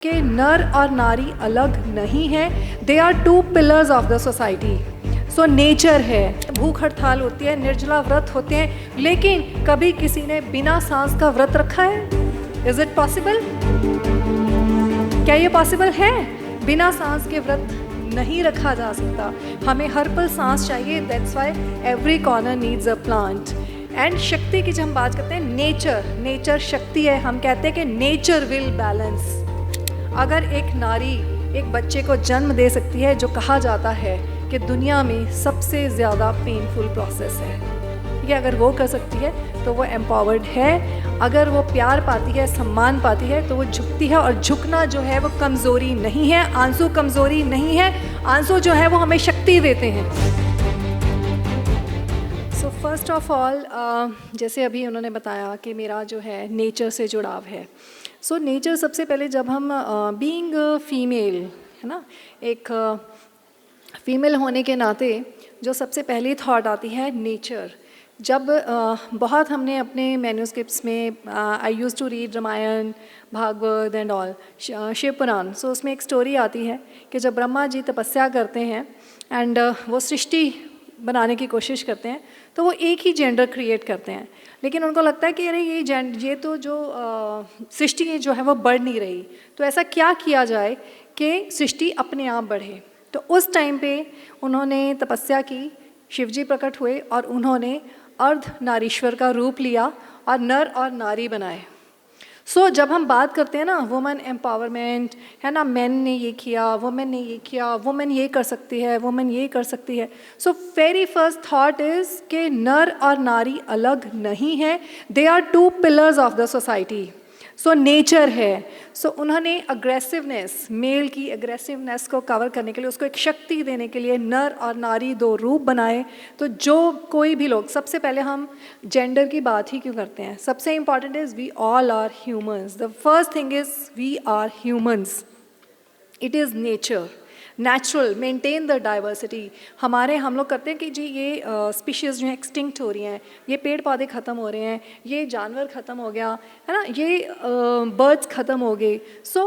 कि नर और नारी अलग नहीं है, they are two pillars of the society. So nature है, भूख हड़ताल होती है, निर्जला व्रत होते हैं, लेकिन कभी किसी ने बिना सांस का व्रत रखा है? Is it possible? क्या ये पॉसिबल है? बिना सांस के व्रत नहीं रखा जा सकता। हमें हर पल सांस चाहिए, that's why every corner needs a plant. And शक्ति की जब हम बात करते हैं, नेचर शक्ति है। हम कहते हैं कि नेचर विल बैलेंस। अगर एक नारी एक बच्चे को जन्म दे सकती है, जो कहा जाता है कि दुनिया में सबसे ज़्यादा पेनफुल प्रोसेस है, ये अगर वो कर सकती है तो वो एम्पावर्ड है। अगर वो प्यार पाती है, सम्मान पाती है, तो वो झुकती है। और झुकना जो है वो कमज़ोरी नहीं है, आंसू कमज़ोरी नहीं है, आंसू जो है वो हमें शक्ति देते हैं। सो फर्स्ट ऑफ ऑल, जैसे अभी उन्होंने बताया कि मेरा जो है नेचर से जुड़ाव है। सो नेचर सबसे पहले, जब हम बीइंग फीमेल है ना, एक फीमेल होने के नाते जो सबसे पहली थॉट आती है नेचर। जब बहुत हमने अपने मैन्यूस्क्रिप्ट्स में I use to read Ramayana, Bhagavata and all, Shiva Purana. So उसमें एक स्टोरी आती है कि जब ब्रह्मा जी तपस्या करते हैं एंड वो सृष्टि बनाने की कोशिश करते हैं, तो वो एक ही जेंडर क्रिएट करते हैं। लेकिन उनको लगता है कि अरे ये तो जो सृष्टि जो है वो बढ़ नहीं रही, तो ऐसा क्या किया जाए कि सृष्टि अपने आप बढ़े। तो उस टाइम पे उन्होंने तपस्या की, शिवजी प्रकट हुए और उन्होंने अर्ध नारीश्वर का रूप लिया और नर और नारी बनाए। सो जब हम बात करते हैं ना वुमेन एम्पावरमेंट, है ना, मैन ने ये किया, वुमेन ने ये किया, वुमेन ये कर सकती है, वुमेन ये कर सकती है। So very first thought is कि नर और नारी अलग नहीं है, they are two pillars of the society. So nature है। सो उन्होंने अग्रेसिवनेस, मेल की अग्रेसिवनेस को कवर करने के लिए, उसको एक शक्ति देने के लिए नर और नारी दो रूप बनाए। तो जो कोई भी लोग, सबसे पहले हम जेंडर की बात ही क्यों करते हैं? सबसे important is we all are humans. The first thing is we are humans. It is nature, natural, maintain the diversity. हम लोग करते हैं कि जी ये स्पीशीज़ जो हैं एक्सटिंक्ट हो रही हैं, ये पेड़ पौधे ख़त्म हो रहे हैं, ये जानवर ख़त्म हो गया है ना, ये बर्ड्स ख़त्म हो गए। So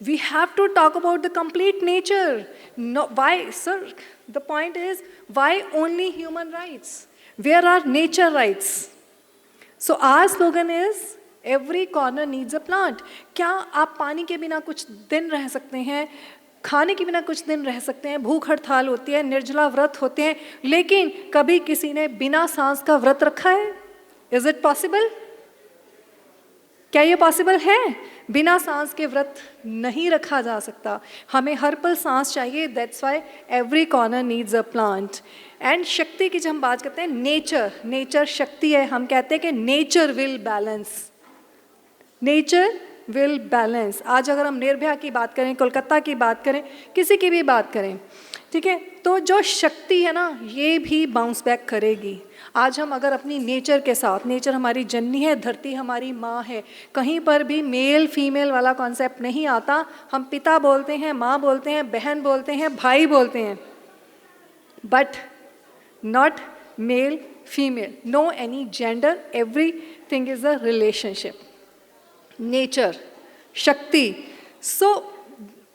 we have to talk about the complete nature. No, why sir, the point is why only human rights? Where are nature rights? So our slogan is every corner needs a plant. क्या आप पानी के बिना कुछ दिन रह सकते हैं? खाने के बिना कुछ दिन रह सकते हैं? भूख हड़ताल होती है, निर्जला व्रत होते हैं, लेकिन कभी किसी ने बिना सांस का व्रत रखा है? Is it possible? क्या ये पॉसिबल है? बिना सांस के व्रत नहीं रखा जा सकता। हमें हर पल सांस चाहिए, that's why every corner needs a plant. And शक्ति की जब हम बात करते हैं, नेचर शक्ति है। हम कहते हैं कि nature will balance, nature will balance. आज अगर हम निर्भया की बात करें, कोलकाता की बात करें, किसी की भी बात करें, ठीक है, तो जो शक्ति है ना, ये भी बाउंस बैक करेगी। आज हम अगर अपनी नेचर के साथ, नेचर हमारी जननी है, धरती हमारी माँ है, कहीं पर भी मेल फीमेल वाला कॉन्सेप्ट नहीं आता। हम पिता बोलते हैं, माँ बोलते हैं, बहन बोलते हैं, भाई बोलते हैं, but not male female, no any gender, everything is a relationship. Nature, शक्ति। So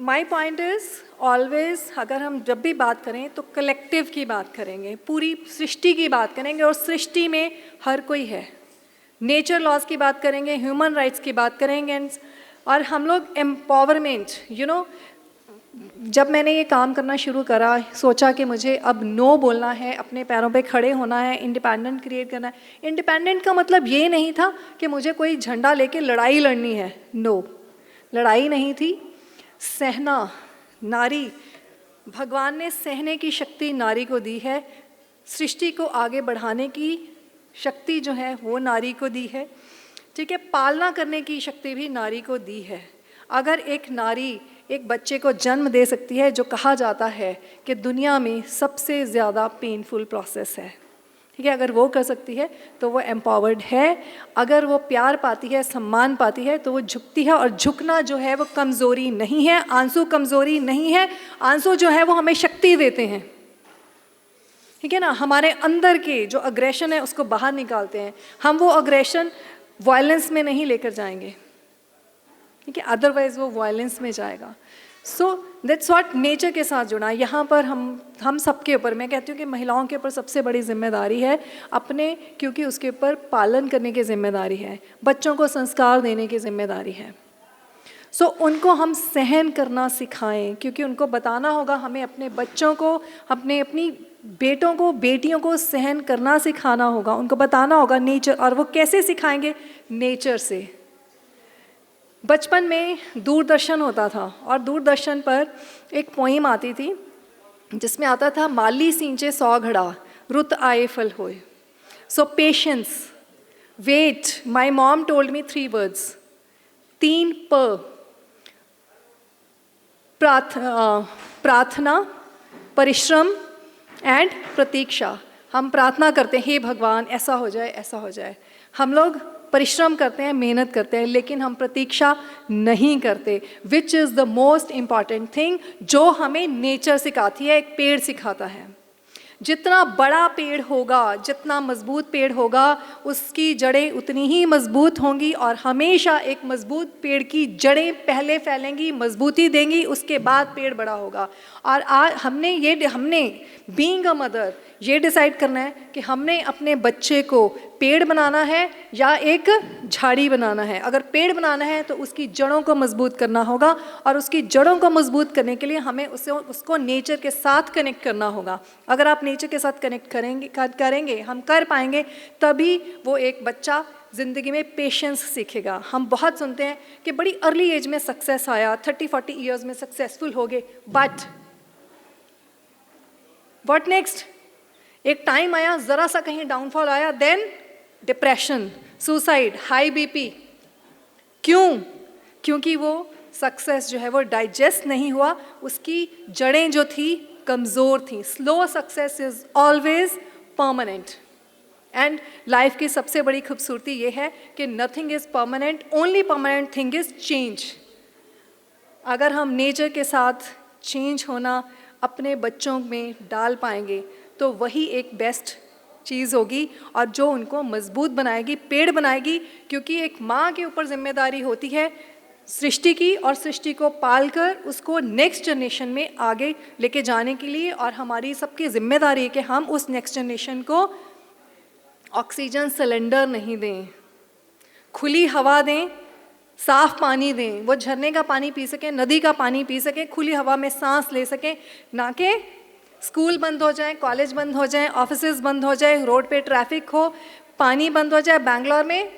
my point is always, अगर हम जब भी बात करें तो कलेक्टिव की बात करेंगे, पूरी सृष्टि की बात करेंगे, और सृष्टि में हर कोई है। नेचर लॉज की बात करेंगे, ह्यूमन राइट्स की बात करेंगे, और हम लोग एम्पावरमेंट, यू नो, जब मैंने ये काम करना शुरू करा, सोचा कि मुझे अब नो बोलना है, अपने पैरों पे खड़े होना है, इंडिपेंडेंट क्रिएट करना है। इंडिपेंडेंट का मतलब ये नहीं था कि मुझे कोई झंडा लेके लड़ाई लड़नी है। नो, लड़ाई नहीं थी, सहना। नारी, भगवान ने सहने की शक्ति नारी को दी है, सृष्टि को आगे बढ़ाने की शक्ति जो है वो नारी को दी है, ठीक है, पालना करने की शक्ति भी नारी को दी है। अगर एक नारी एक बच्चे को जन्म दे सकती है, जो कहा जाता है कि दुनिया में सबसे ज़्यादा पेनफुल प्रोसेस है, ठीक है, अगर वो कर सकती है तो वो एम्पावर्ड है। अगर वो प्यार पाती है, सम्मान पाती है, तो वो झुकती है। और झुकना जो है वो कमज़ोरी नहीं है, आंसू कमज़ोरी नहीं है, आंसू जो है वो हमें शक्ति देते हैं, ठीक है ना। हमारे अंदर के जो अग्रेशन है उसको बाहर निकालते हैं। हम वो अग्रेशन वायलेंस में नहीं लेकर जाएंगे, ठीक है, अदरवाइज वो वायलेंस में जाएगा। सो दैट्स व्हाट नेचर के साथ जुड़ा। यहाँ पर हम सबके ऊपर, मैं कहती हूँ कि महिलाओं के ऊपर सबसे बड़ी जिम्मेदारी है अपने, क्योंकि उसके ऊपर पालन करने की जिम्मेदारी है, बच्चों को संस्कार देने की जिम्मेदारी है। सो उनको हम सहन करना सिखाएं, क्योंकि उनको बताना होगा हमें अपने बच्चों को, अपनी बेटों को, बेटियों को सहन करना सिखाना होगा, उनको बताना होगा नेचर। और वो कैसे सिखाएंगे? नेचर से। बचपन में दूरदर्शन होता था और दूरदर्शन पर एक पोइम आती थी जिसमें आता था, माली सींचे 100 घड़ा, रुत आए फल होए। So patience, wait, my mom told me 3 words, 3 प, प्रार्थना, परिश्रम एंड प्रतीक्षा। हम प्रार्थना करते हैं, हे भगवान ऐसा हो जाए, ऐसा हो जाए। हम लोग परिश्रम करते हैं, मेहनत करते हैं, लेकिन हम प्रतीक्षा नहीं करते, which is the most important thing जो हमें नेचर सिखाती है, एक पेड़ सिखाता है। जितना बड़ा पेड़ होगा, जितना मजबूत पेड़ होगा, उसकी जड़ें उतनी ही मजबूत होंगी, और हमेशा एक मजबूत पेड़ की जड़ें पहले फैलेंगी, मजबूती देंगी, उसके बाद पेड़ बड़ा होगा। और आज हमने बीइंग अ मदर ये डिसाइड करना है कि हमने अपने बच्चे को पेड़ बनाना है या एक झाड़ी बनाना है। अगर पेड़ बनाना है तो उसकी जड़ों को मजबूत करना होगा, और उसकी जड़ों को मजबूत करने के लिए हमें उसको नेचर के साथ कनेक्ट करना होगा। अगर आप नेचर के साथ कनेक्ट करेंगे, हम कर पाएंगे, तभी वो एक बच्चा ज़िंदगी में पेशेंस सीखेगा। हम बहुत सुनते हैं कि बड़ी अर्ली एज में सक्सेस आया, 30-40 ईयर्स में सक्सेसफुल हो गए, बट व्हाट नेक्स्ट? एक टाइम आया, ज़रा सा कहीं डाउनफॉल आया, then depression, suicide, high BP. क्यों? क्योंकि वो सक्सेस जो है वो डाइजेस्ट नहीं हुआ, उसकी जड़ें जो थी कमज़ोर थी। Slow success is always permanent. And life की सबसे बड़ी खूबसूरती ये है कि nothing is permanent, only permanent thing is change. अगर हम नेचर के साथ चेंज होना अपने बच्चों में डाल पाएंगे तो वही एक बेस्ट चीज़ होगी, और जो उनको मजबूत बनाएगी, पेड़ बनाएगी। क्योंकि एक माँ के ऊपर जिम्मेदारी होती है सृष्टि की, और सृष्टि को पालकर उसको नेक्स्ट जनरेशन में आगे लेके जाने के लिए। और हमारी सबकी जिम्मेदारी है कि हम उस नेक्स्ट जनरेशन को ऑक्सीजन सिलेंडर नहीं दें, खुली हवा दें, साफ पानी दें, वो झरने का पानी पी सकें, नदी का पानी पी सकें, खुली हवा में सांस ले सकें, ना कि स्कूल बंद हो जाए, कॉलेज बंद हो जाए, ऑफिसेज बंद हो जाए, रोड पे ट्रैफिक हो, पानी बंद हो जाए। बैंगलोर में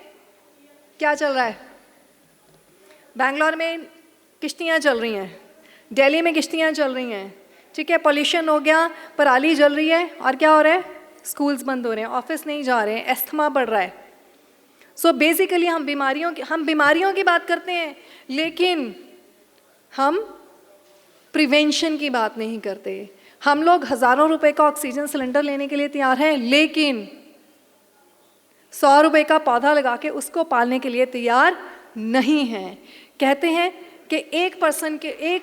क्या चल रहा है? बैंगलोर में किश्तियाँ चल रही हैं, दिल्ली में किश्तियाँ चल रही हैं, ठीक है, पोल्यूशन हो गया, पराली जल रही है, और क्या हो रहा है? स्कूल्स बंद हो रहे हैं, ऑफिस नहीं जा रहे हैं, एस्थमा बढ़ रहा है। सो बेसिकली हम बीमारियों की बात करते हैं, लेकिन हम प्रिवेंशन की बात नहीं करते। हम लोग हज़ारों रुपए का ऑक्सीजन सिलेंडर लेने के लिए तैयार हैं, लेकिन 100 रुपए का पौधा लगा के उसको पालने के लिए तैयार नहीं हैं। कहते हैं कि एक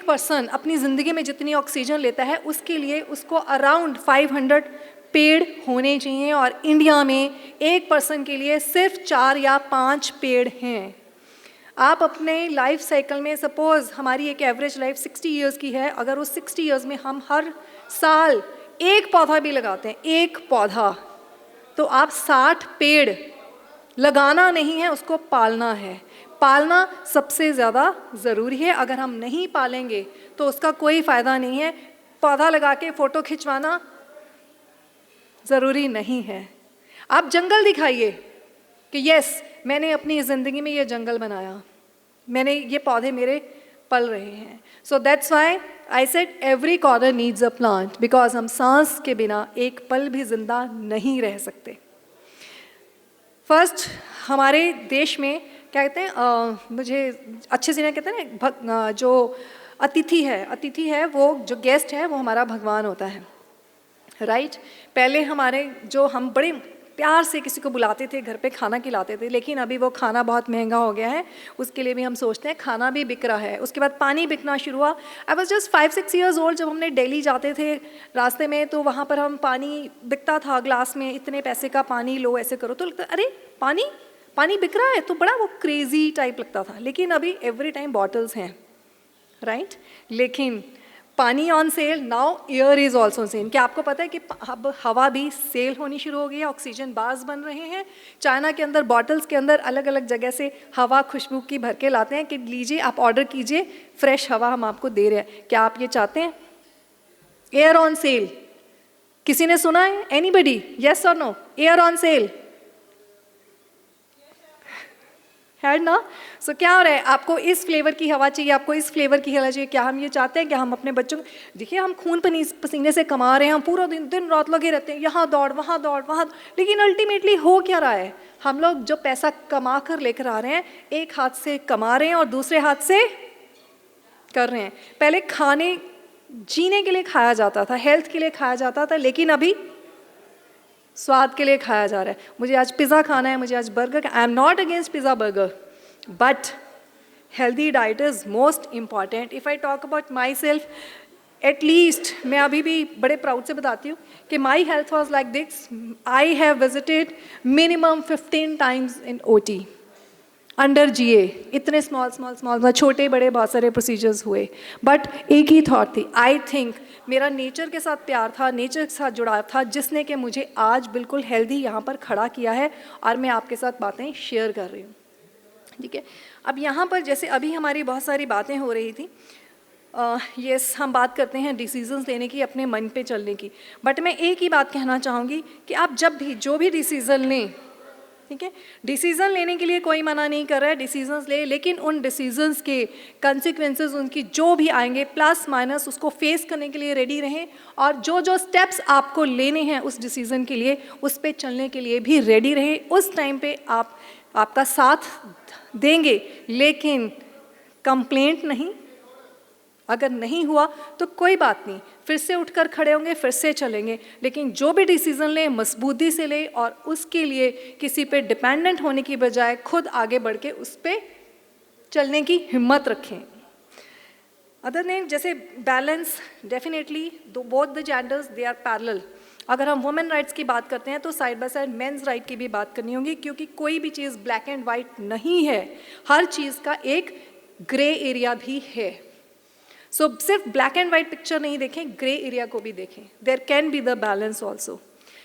पर्सन अपनी ज़िंदगी में जितनी ऑक्सीजन लेता है उसके लिए उसको अराउंड 500 पेड़ होने चाहिए, और इंडिया में एक पर्सन के लिए सिर्फ 4 या 5 पेड़ हैं। आप अपने लाइफ साइकिल में, सपोज़ हमारी एक एवरेज लाइफ 60 ईयर्स की है, अगर उस 60 ईयर्स में हम हर साल एक पौधा भी लगाते हैं, एक पौधा, तो आप 60 पेड़ लगाना नहीं है, उसको पालना है। पालना सबसे ज़्यादा ज़रूरी है। अगर हम नहीं पालेंगे तो उसका कोई फ़ायदा नहीं है। पौधा लगा के फ़ोटो खिंचवाना ज़रूरी नहीं है। आप जंगल दिखाइए कि यस, मैंने अपनी ज़िंदगी में ये जंगल बनाया, मैंने ये पौधे मेरे पल रहे हैं। So that's why I said every corner needs a plant, because हम सांस के बिना एक पल भी जिंदा नहीं रह सकते। फर्स्ट, हमारे देश में क्या कहते हैं, मुझे अच्छे से नहीं कहते ना, जो अतिथि है वो, जो गेस्ट है वो हमारा भगवान होता है, राइट। पहले हम बड़े प्यार से किसी को बुलाते थे, घर पे खाना खिलाते थे, लेकिन अभी वो खाना बहुत महंगा हो गया है, उसके लिए भी हम सोचते हैं खाना भी बिक रहा है। उसके बाद पानी बिकना शुरू हुआ। I was just 5-6 years old जब हमने दिल्ली जाते थे रास्ते में, तो वहाँ पर हम पानी बिकता था ग्लास में, इतने पैसे का पानी लो, ऐसे करो, तो लगता अरे पानी बिक रहा है तो बड़ा वो क्रेजी टाइप लगता था, लेकिन अभी एवरी टाइम बॉटल्स हैं, राइट? लेकिन पानी on sale, now air is also sale. क्या आपको पता है कि अब हवा भी सेल होनी शुरू हो गई है, ऑक्सीजन बार्स बन रहे हैं। चाइना के अंदर बॉटल्स के अंदर अलग अलग जगह से हवा खुशबू की भर के लाते हैं कि लीजिए आप ऑर्डर कीजिए, फ्रेश हवा हम आपको दे रहे हैं। क्या आप ये चाहते हैं? एयर ऑन सेल, किसी ने सुना है? एनीबडी? यस और नो? एयर ऑन सेल है ना? सो क्या हो रहा है, आपको इस फ्लेवर की हवा चाहिए, आपको इस फ्लेवर की हवा चाहिए। क्या हम ये चाहते हैं कि हम अपने बच्चों को, देखिए हम खून पसीने से कमा रहे हैं, हम पूरा दिन दिन रात लगे रहते हैं, यहाँ दौड़ वहाँ दौड़ वहाँ, लेकिन अल्टीमेटली हो क्या रहा है? हम लोग जो पैसा कमा कर लेकर आ रहे हैं, एक हाथ से कमा रहे हैं और दूसरे हाथ से कर रहे हैं। पहले खाने जीने के लिए खाया जाता था, हेल्थ के लिए खाया जाता था, लेकिन अभी स्वाद के लिए खाया जा रहा है। मुझे आज पिज़्ज़ा खाना है, मुझे आज burger, I am not against pizza burger, but healthy diet is most important. If I talk about my self, at least मैं अभी भी बड़े प्राउड से बताती हूँ कि my health was like this. I have visited minimum 15 times in OT under GA, इतने small छोटे बड़े बहुत सारे प्रोसीजर्स हुए, बट एक ही थॉट थी, आई थिंक मेरा नेचर के साथ प्यार था, नेचर के साथ जुड़ाव था, जिसने कि मुझे आज बिल्कुल हेल्दी यहाँ पर खड़ा किया है और मैं आपके साथ बातें शेयर कर रही हूँ, ठीक है? अब यहाँ पर जैसे अभी हमारी बहुत सारी बातें हो रही थी, यस हम बात करते हैं डिसीजंस लेने की, अपने मन पे चलने की, बट मैं एक ही बात कहना चाहूँगी कि आप जब भी जो भी डिसीज़न लें, ठीक है, डिसीज़न लेने के लिए कोई मना नहीं कर रहा है, डिसीजंस ले, लेकिन उन डिसीजंस के कंसिक्वेंसेस उनकी जो भी आएंगे प्लस माइनस उसको फेस करने के लिए रेडी रहें, और जो जो स्टेप्स आपको लेने हैं उस डिसीज़न के लिए, उस पे चलने के लिए भी रेडी रहें। उस टाइम पे आपका साथ देंगे, लेकिन कंप्लेंट नहीं। अगर नहीं हुआ तो कोई बात नहीं, फिर से उठकर खड़े होंगे, फिर से चलेंगे, लेकिन जो भी डिसीज़न लें मजबूती से लें और उसके लिए किसी पे डिपेंडेंट होने की बजाय खुद आगे बढ़ के उस पर चलने की हिम्मत रखें। अदर नेम जैसे balance, definitely both the genders they are parallel. अगर हम वुमेन राइट्स की बात करते हैं तो side by side men's right की भी बात करनी होगी, क्योंकि कोई भी चीज़ ब्लैक एंड वाइट नहीं है, हर चीज़ का एक ग्रे एरिया भी है। सो सिर्फ ब्लैक एंड वाइट पिक्चर नहीं देखें, ग्रे एरिया को भी देखें, there can be the balance also,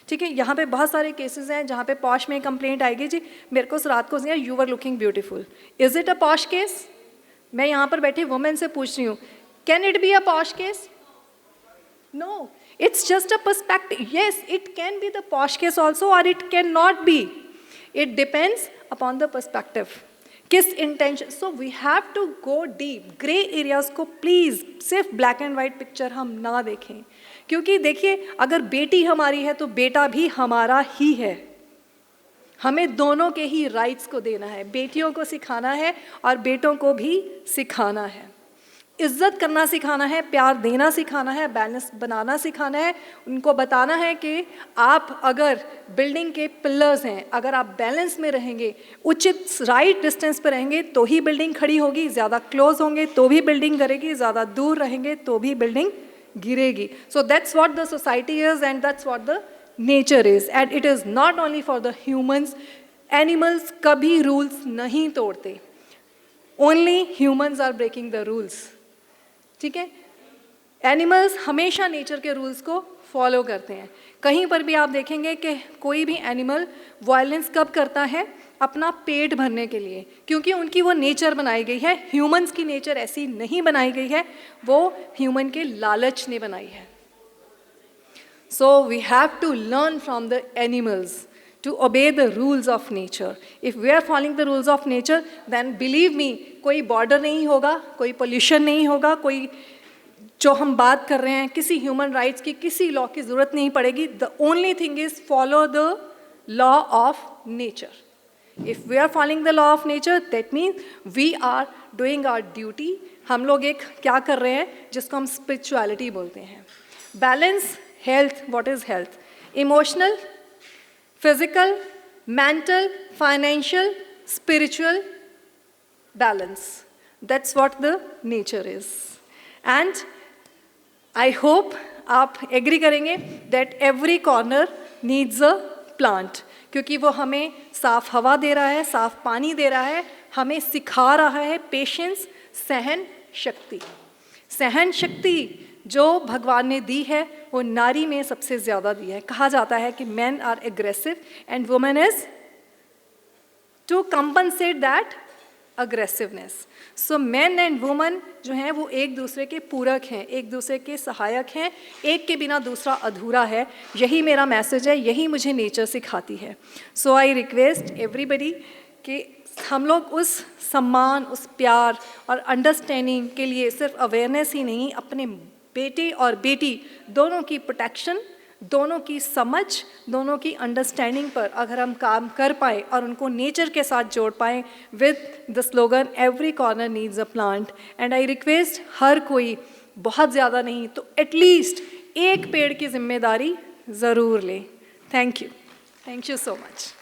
ठीक है? यहाँ पे बहुत सारे केसेस हैं जहाँ पे पॉश में कंप्लेंट आएगी, जी मेरे को रात को you are looking beautiful, is it a POSH case? मैं यहाँ पर बैठी वुमेन से पूछ रही हूँ, can it be a POSH case? No, it's just a perspective. Yes, it can be the posh case also, or it cannot be. It depends upon the perspective. किस intention, so we have to go deep. Grey areas को please सिर्फ black and white picture हम ना देखें, क्योंकि देखिए अगर बेटी हमारी है तो बेटा भी हमारा ही है, हमें दोनों के ही राइट्स को देना है, बेटियों को सिखाना है और बेटों को भी सिखाना है, इज्जत करना सिखाना है, प्यार देना सिखाना है, बैलेंस बनाना सिखाना है, उनको बताना है कि आप अगर बिल्डिंग के पिलर्स हैं, अगर आप बैलेंस में रहेंगे, उचित राइट डिस्टेंस पर रहेंगे तो ही बिल्डिंग खड़ी होगी, ज़्यादा क्लोज होंगे तो भी बिल्डिंग गिरेगी, ज़्यादा दूर रहेंगे तो भी बिल्डिंग गिरेगी। So that's what the society is and that's what the nature is, and it is not only for the humans. Animals कभी रूल्स नहीं तोड़ते, only humans are breaking the rules, ठीक है? एनिमल्स हमेशा नेचर के rules को follow करते हैं। कहीं पर भी आप देखेंगे कि कोई भी एनिमल वायलेंस कब करता है? अपना पेट भरने के लिए, क्योंकि उनकी वो नेचर बनाई गई है। ह्यूमंस की नेचर ऐसी नहीं बनाई गई है, वो ह्यूमन के लालच ने बनाई है। So we have to learn from the animals to obey the rules of nature. If we are following the rules of nature, then believe me, कोई border नहीं होगा, कोई pollution नहीं होगा, कोई जो हम बात कर रहे हैं किसी human rights की, किसी law की ज़रूरत नहीं पड़ेगी. The only thing is follow the law of nature. If we are following the law of nature, that means we are doing our duty. हम लोग एक क्या कर रहे हैं जिसको हम spirituality बोलते हैं. Balance, health, what is health? Emotional, physical, mental, financial, spiritual balance. That's what the nature is. And I hope आप agree करेंगे that every corner needs a plant. क्योंकि वो हमें साफ़ हवा दे रहा है, साफ़ पानी दे रहा है, हमें सिखा रहा है पेशेंस, सहन शक्ति। सहन शक्ति जो भगवान ने दी है वो नारी में सबसे ज़्यादा दी है। कहा जाता है कि men are aggressive and woman is to compensate that aggressiveness. So men and woman जो हैं वो एक दूसरे के पूरक हैं, एक दूसरे के सहायक हैं, एक के बिना दूसरा अधूरा है। यही मेरा मैसेज है, यही मुझे नेचर सिखाती है। सो आई रिक्वेस्ट एवरीबडी कि हम लोग उस सम्मान, उस प्यार और अंडरस्टैंडिंग के लिए सिर्फ अवेयरनेस ही नहीं, अपने बेटे और बेटी दोनों की प्रोटेक्शन, दोनों की समझ, दोनों की अंडरस्टैंडिंग पर अगर हम काम कर पाएँ और उनको नेचर के साथ जोड़ पाएँ with the slogan every corner needs a plant. And I request हर कोई, बहुत ज़्यादा नहीं तो एटलीस्ट एक पेड़ की जिम्मेदारी ज़रूर ले। Thank you so much.